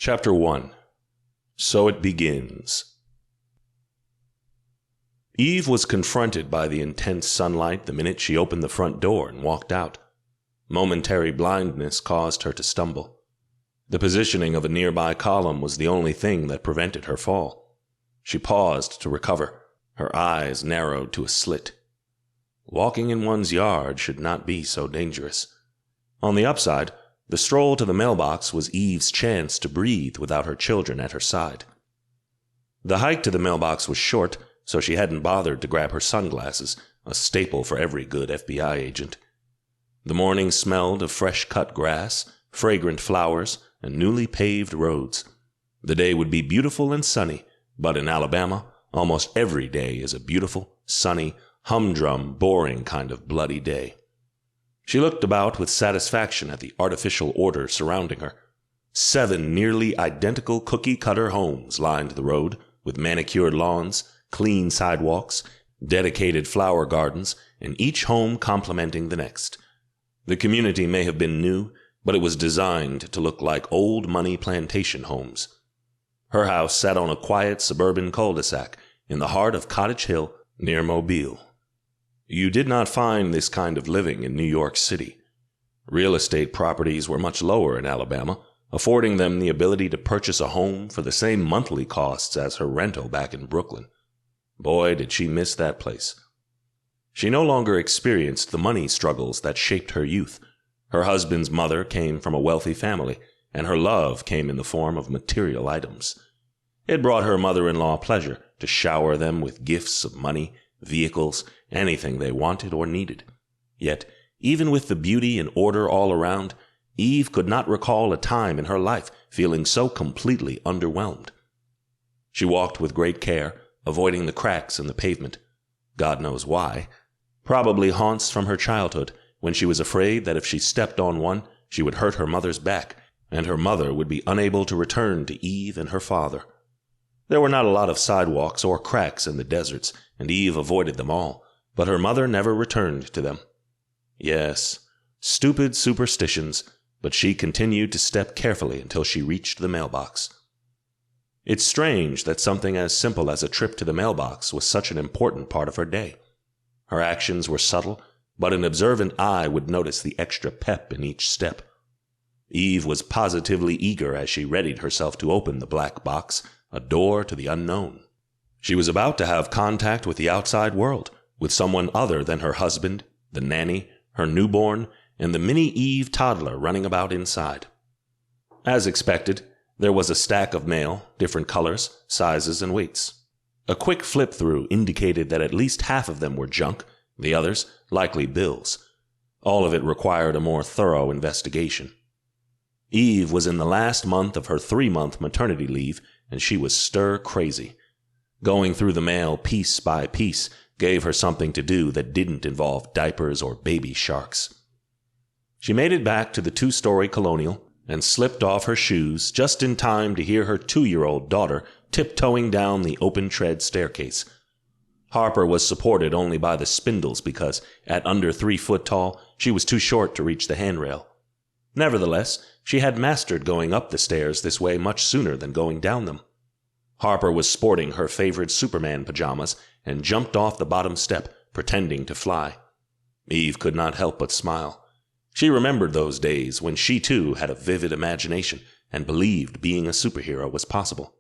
Chapter 1. So It Begins. Eve was confronted by the intense sunlight the minute she opened the front door and walked out. Momentary blindness caused her to stumble. The positioning of a nearby column was the only thing that prevented her fall. She paused to recover, her eyes narrowed to a slit. Walking in one's yard should not be so dangerous. On the upside, the stroll to the mailbox was Eve's chance to breathe without her children at her side. The hike to the mailbox was short, so she hadn't bothered to grab her sunglasses, a staple for every good FBI agent. The morning smelled of fresh-cut grass, fragrant flowers, and newly paved roads. The day would be beautiful and sunny, but in Alabama, almost every day is a beautiful, sunny, humdrum, boring kind of bloody day. She looked about with satisfaction at the artificial order surrounding her. 7 nearly identical cookie-cutter homes lined the road, with manicured lawns, clean sidewalks, dedicated flower gardens, and each home complementing the next. The community may have been new, but it was designed to look like old money plantation homes. Her house sat on a quiet suburban cul-de-sac in the heart of Cottage Hill, near Mobile. You did not find this kind of living in New York City. Real estate properties were much lower in Alabama, affording them the ability to purchase a home for the same monthly costs as her rental back in Brooklyn. Boy, did she miss that place. She no longer experienced the money struggles that shaped her youth. Her husband's mother came from a wealthy family, and her love came in the form of material items. It brought her mother-in-law pleasure to shower them with gifts of money, vehicles, anything they wanted or needed. Yet, even with the beauty and order all around, Eve could not recall a time in her life feeling so completely underwhelmed. She walked with great care, avoiding the cracks in the pavement. God knows why. Probably haunts from her childhood, when she was afraid that if she stepped on one, she would hurt her mother's back, and her mother would be unable to return to Eve and her father. There were not a lot of sidewalks or cracks in the deserts, and Eve avoided them all, but her mother never returned to them. Yes, stupid superstitions, but she continued to step carefully until she reached the mailbox. It's strange that something as simple as a trip to the mailbox was such an important part of her day. Her actions were subtle, but an observant eye would notice the extra pep in each step. Eve was positively eager as she readied herself to open the black box, a door to the unknown. She was about to have contact with the outside world, with someone other than her husband, the nanny, her newborn, and the mini Eve toddler running about inside. As expected, there was a stack of mail, different colors, sizes, and weights. A quick flip-through indicated that at least half of them were junk, the others likely bills. All of it required a more thorough investigation. Eve was in the last month of her 3-month maternity leave, and she was stir-crazy. Going through the mail piece by piece gave her something to do that didn't involve diapers or baby sharks. She made it back to the 2-story colonial and slipped off her shoes just in time to hear her 2-year-old daughter tiptoeing down the open-tread staircase. Harper was supported only by the spindles because, at under 3 foot tall, she was too short to reach the handrail. Nevertheless, she had mastered going up the stairs this way much sooner than going down them. Harper was sporting her favorite Superman pajamas and jumped off the bottom step, pretending to fly. Eve could not help but smile. She remembered those days when she too had a vivid imagination and believed being a superhero was possible.